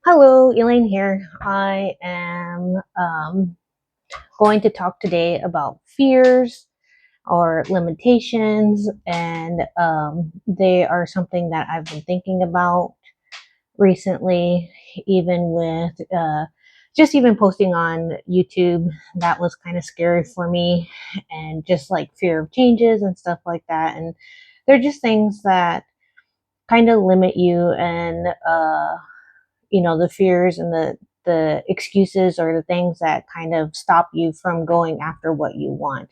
Hello, Elaine here. I am going to talk today about fears or limitations, and they are something that I've been thinking about recently, even with just even posting on YouTube. That was kind of scary for me, and just like fear of changes and stuff like that. And they're just things that kind of limit you and the fears and the excuses or the things that kind of stop you from going after what you want.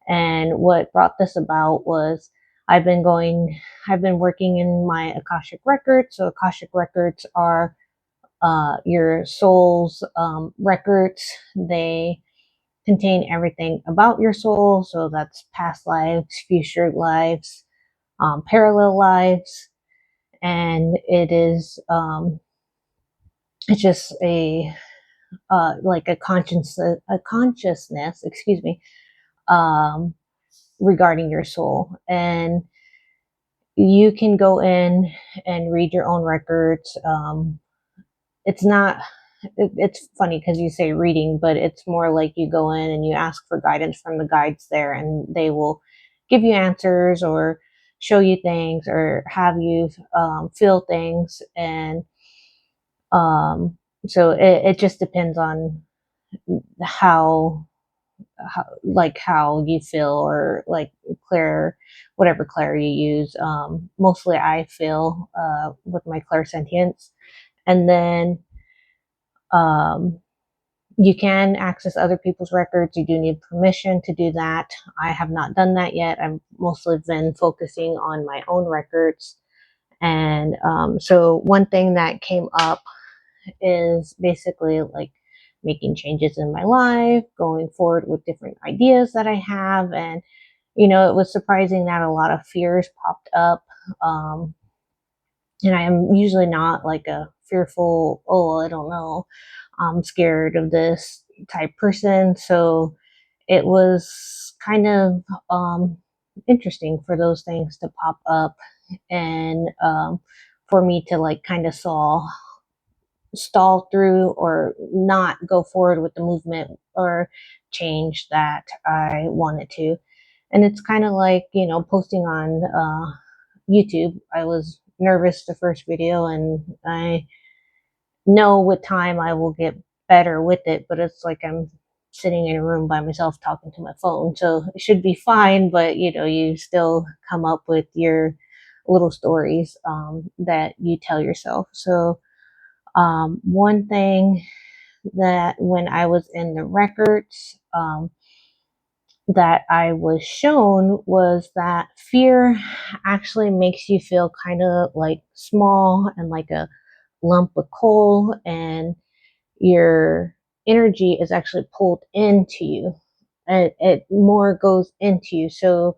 And what brought this about was I've been going I've been working in my Akashic records. So Akashic records are your soul's records. They contain everything about your soul, so that's past lives, future lives, parallel lives. And it's just a like a consciousness, excuse me, um, regarding your soul. And you can go in and read your own records. It's not, it's funny because you say reading, but it's more like you go in and you ask for guidance from the guides there, and they will give you answers or show you things or have you feel things. And um, so it just depends on how how you feel, or like clair whatever clair you use. Mostly I feel with my clairsentience. And then um, you can access other people's records. You do need permission to do that. I have not done that yet. I've mostly been focusing on my own records. And so one thing that came up is basically like making changes in my life, going forward with different ideas that I have. And it was surprising that a lot of fears popped up. Um, and I am usually not like a fearful, oh, I don't know, I'm scared of this type person. So it was kind of interesting for those things to pop up, and for me to like kind of stall through or not go forward with the movement or change that I wanted to. And it's kind of like, posting on YouTube. I was nervous the first video, and I know with time I will get better with it, but it's like I'm sitting in a room by myself talking to my phone. So it should be fine, but you still come up with your little stories that you tell yourself. So one thing that when I was in the records, that I was shown was that fear actually makes you feel kind of like small and like a lump of coal, and your energy is actually pulled into you. It more goes into you. So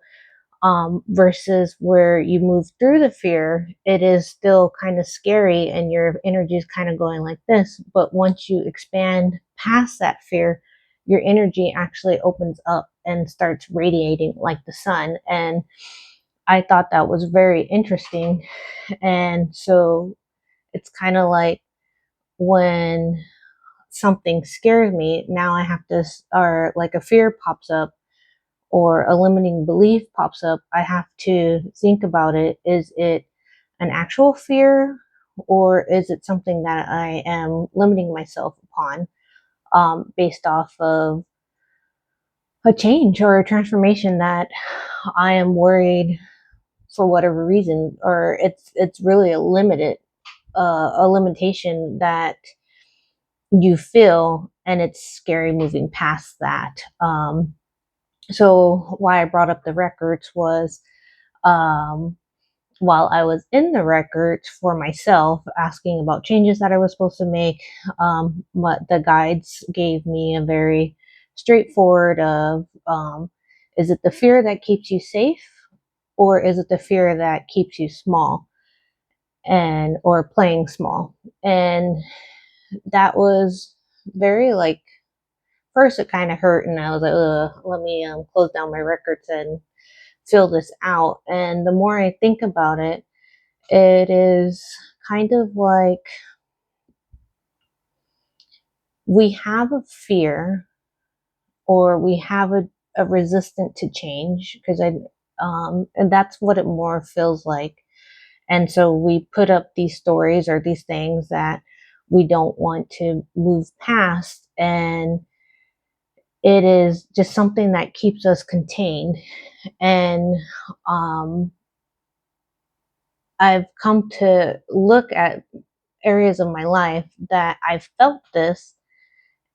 versus where you move through the fear, it is still kind of scary and your energy is kind of going like this. But once you expand past that fear, your energy actually opens up and starts radiating like the sun. And I thought that was very interesting. And so it's kind of like when something scares me, now I have to, or like a fear pops up or a limiting belief pops up, I have to think about it. Is it an actual fear, or is it something that I am limiting myself upon, based off of a change or a transformation that I am worried for whatever reason, or it's really a limitation that you feel, and it's scary moving past that. So why I brought up the records was, um, while I was in the records for myself, asking about changes that I was supposed to make, but the guides gave me a very straightforward of, is it the fear that keeps you safe, or is it the fear that keeps you small and or playing small? And that was very like, first it kind of hurt, and I was like, ugh, let me close down my records and fill this out. And the more I think about it, it is kind of like we have a fear, or we have a resistance to change, because and that's what it more feels like. And so we put up these stories or these things that we don't want to move past, and it is just something that keeps us contained. And um, I've come to look at areas of my life that I've felt this,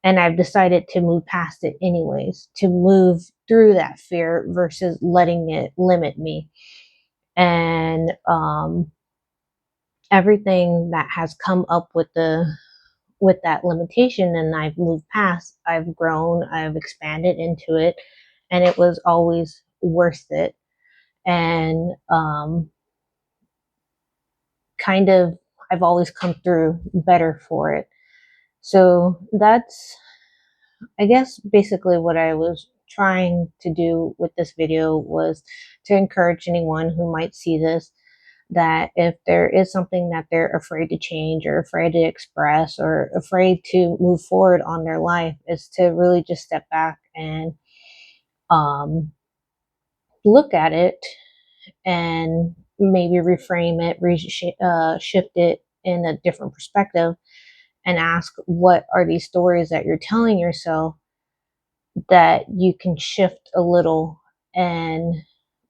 and I've decided to move past it anyways, to move through that fear versus letting it limit me. And everything that has come up with that limitation, and I've moved past, I've grown, I've expanded into it, and it was always worth it. And kind of, I've always come through better for it. So that's, I guess, basically what I was trying to do with this video, was to encourage anyone who might see this, that if there is something that they're afraid to change, or afraid to express, or afraid to move forward on their life, is to really just step back and um, look at it, and maybe reframe it, shift it in a different perspective, and ask, what are these stories that you're telling yourself that you can shift a little and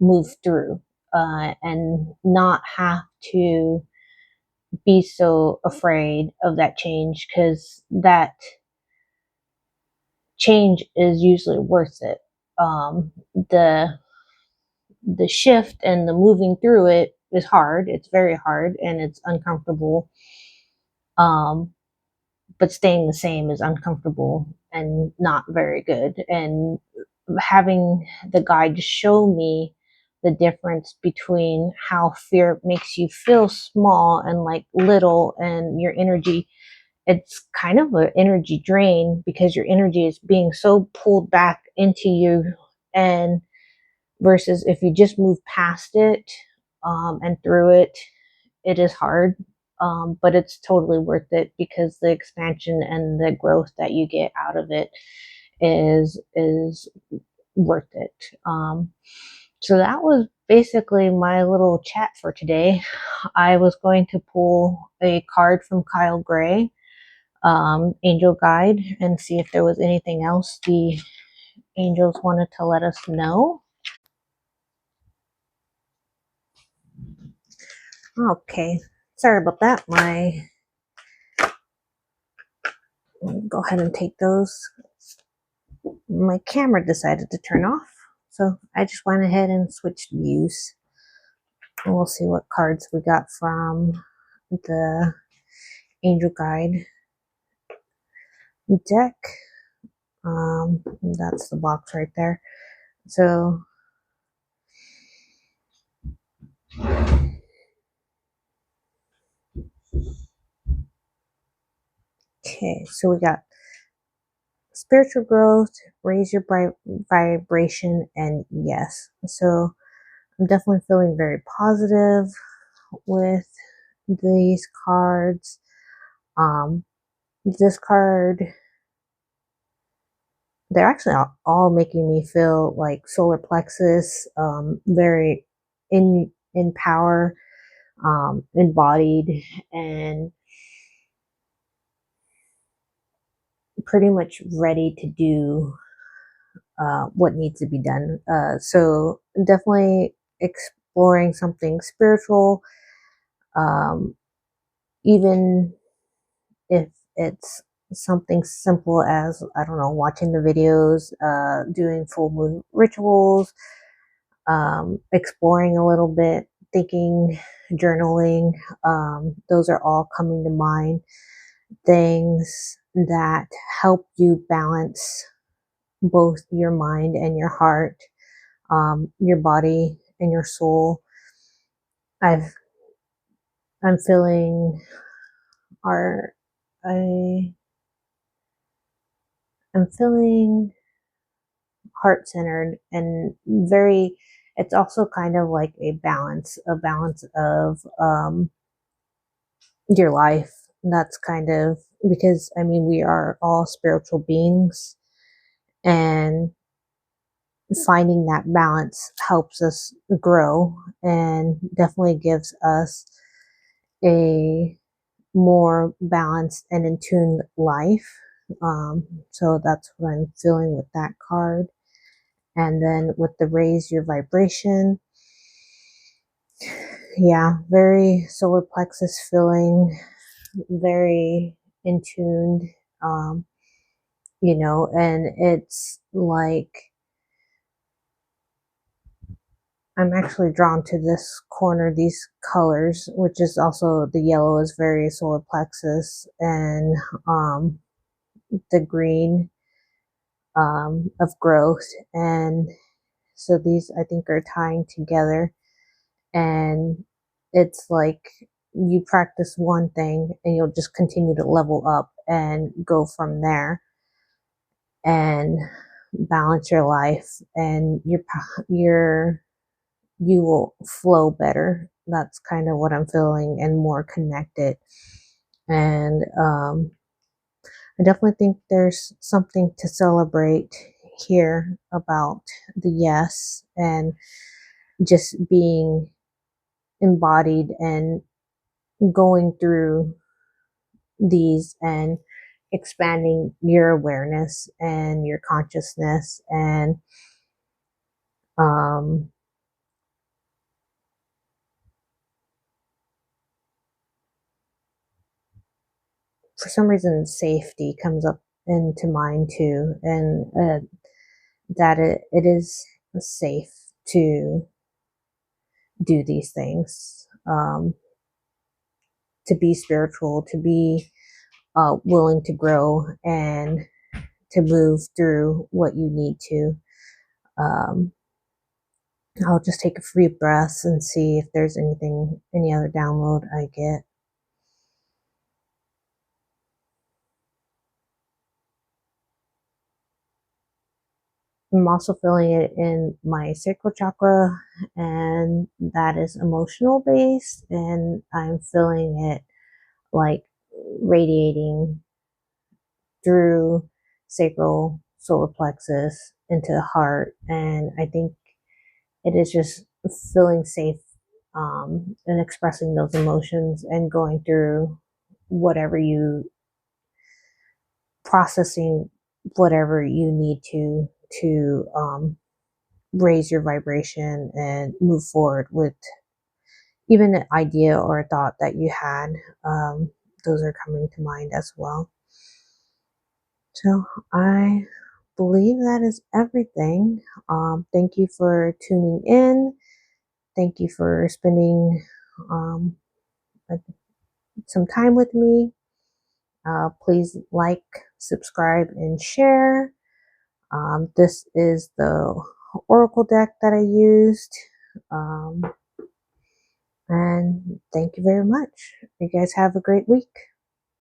move through, and not have to be so afraid of that change, because that change is usually worth it. The shift and the moving through it is hard. It's very hard and it's uncomfortable. Um, but staying the same is uncomfortable and not very good. And having the guide show me the difference between how fear makes you feel small and like little, and your energy, it's kind of an energy drain, because your energy is being so pulled back into you. And versus if you just move past it, and through it, it is hard, but it's totally worth it, because the expansion and the growth that you get out of it is worth it. So that was basically my little chat for today. I was going to pull a card from Kyle Gray, Angel Guide, and see if there was anything else the angels wanted to let us know. Okay, sorry about that. Go ahead and take those. My camera decided to turn off, so I just went ahead and switched views. And we'll see what cards we got from the Angel Guide deck. That's the box right there. So okay, so we got spiritual growth, raise your vibration, and yes. So I'm definitely feeling very positive with these cards. This card, they're actually all making me feel like solar plexus, very in power, embodied, and pretty much ready to do what needs to be done. So definitely exploring something spiritual, um, even if it's something simple as, I don't know, watching the videos, doing full moon rituals, exploring a little bit, thinking, journaling. Those are all coming to mind. Things that help you balance both your mind and your heart, your body and your soul. I've I'm feeling our I I'm feeling heart centered and very. It's also kind of like a balance of your life, that's kind of because I mean, we are all spiritual beings, and finding that balance helps us grow and definitely gives us a more balanced and in tune life. So that's what I'm feeling with that card. And then with the raise your vibration, yeah, very solar plexus feeling, very in tuned, um, and it's like I'm actually drawn to this corner, these colors, which is also the yellow is very solar plexus, and the green of growth. And so these I think are tying together, and it's like you practice one thing and you'll just continue to level up and go from there and balance your life, and you will flow better. That's kind of what I'm feeling, and more connected. And I definitely think there's something to celebrate here about the yes, and just being embodied and going through these and expanding your awareness and your consciousness. And um, for some reason, safety comes up into mind too, and that it is safe to do these things, to be spiritual, to be willing to grow, and to move through what you need to. Um, I'll just take a few breaths and see if there's any other download I get. I'm also feeling it in my sacral chakra, and that is emotional based, and I'm feeling it like radiating through sacral solar plexus into the heart. And I think it is just feeling safe, and expressing those emotions and going through whatever you processing whatever you need to raise your vibration and move forward with even an idea or a thought that you had. Those are coming to mind as well. So I believe that is everything. Thank you for tuning in. Thank you for spending um, some time with me. Please like, subscribe, and share. This is the Oracle deck that I used. Um, and thank you very much. You guys have a great week.